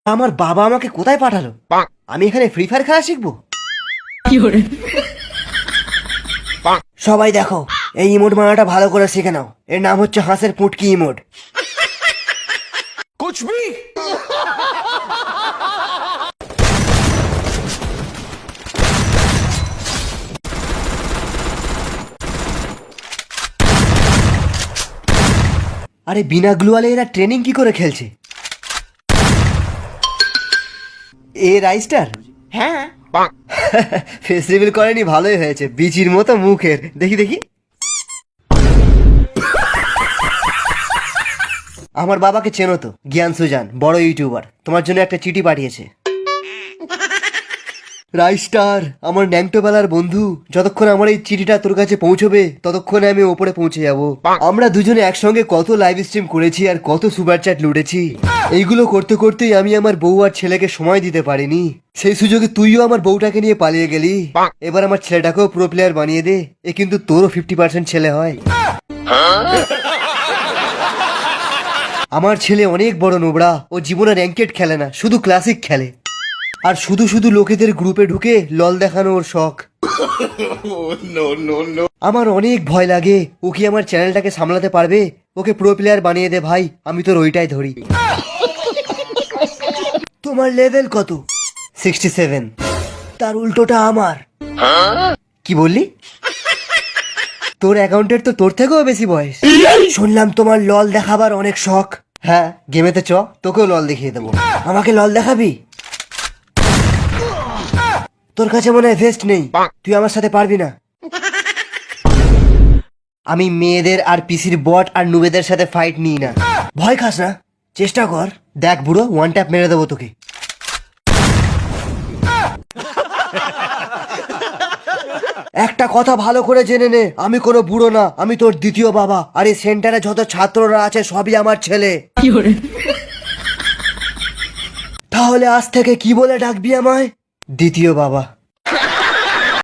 আমার বাবা আমাকে কোথায় পাঠালো? আমি এখানে ফ্রি ফায়ার খেলা শিখবো? সবাই দেখো, এই ইমোট মারাটা ভালো করে শিখে নাও। এর নাম হচ্ছে হাঁসের পুটকি ইমোট। कुछ भी আরে বিনা গ্লুয়ালে এরা ট্রেনিং কি করে খেলছে? এ রাইস্টার? হ্যাঁ, ফেস রিভিল করেনি, ভালোই হয়েছে। বিচির মতো মুখের, দেখি দেখি। আমার বাবাকে চেনো তো, জ্ঞান সুজান, বড় ইউটিউবার। তোমার জন্য একটা চিঠি পাঠিয়েছে। রাইস্টার, আমার ন্যাংটোবেলার বন্ধু, যতক্ষণ আমার এই চিঠিটা তোর কাছে পৌঁছবে ততক্ষণে আমি ওপরে পৌঁছে যাব। আমরা দুজনে একসঙ্গে কত লাইভ স্ট্রিম করেছি আর কত সুপার চ্যাট লুটেছি। এইগুলো করতে করতেই আমি আমার বউ আর ছেলেকে সময় দিতে পারিনি। সেই সুযোগে তুইও আমার বউটাকে নিয়ে পালিয়ে গেলি। এবার আমার ছেলেটাকেও প্রো প্লেয়ার বানিয়ে দে, এ কিন্তু তোরও 50% ছেলে হয়। আমার ছেলে অনেক বড় নোবড়া। ও জীবনে র্যাঙ্কেড খেলে না, শুধু ক্লাসিক খেলে। আর শুধু শুধু লোকেদের গ্রুপে ঢুকে লল দেখানো ওর শখ। আমার অনেক ভয় লাগে। ও কি আমার চ্যানেলটাকে সামলাতে পারবে? ওকে প্রো প্লেয়ার বানিয়ে দে ভাই, আমি তোর ওইটাই ধরি। তোমার লেভেল কত? 67। তার উল্টোটা আমার। কি বললি? তোর অ্যাকাউন্টের তো তোর থেকেও বেশি বয়স। শুনলাম তোমার লল দেখাবার অনেক শখ। হ্যাঁ, গেমেতে চ, তোকেও লল দেখিয়ে দেবো। আমাকে লল দেখাবি? তোর কাছে মনে হয় ভেস্ট নেই, তুই আমার সাথে পারবি না। আমি মেয়েদের আর পিসির বট আর নুবেদের সাথে ফাইট নিই না। ভয় খাস না, চেষ্টা কর। দেখ বুড়ো, ওয়ান ট্যাপ মেরে দেবো তোকে। একটা কথা ভালো করে জেনে নে, আমি কোনো বুড়ো না, আমি তোর দ্বিতীয় বাবা। আর এই সেন্টারে যত ছাত্ররা আছে সবই আমার ছেলে। তাহলে আজ থেকে কি বলে ডাকবি আমায়? দ্বিতীয় বাবা।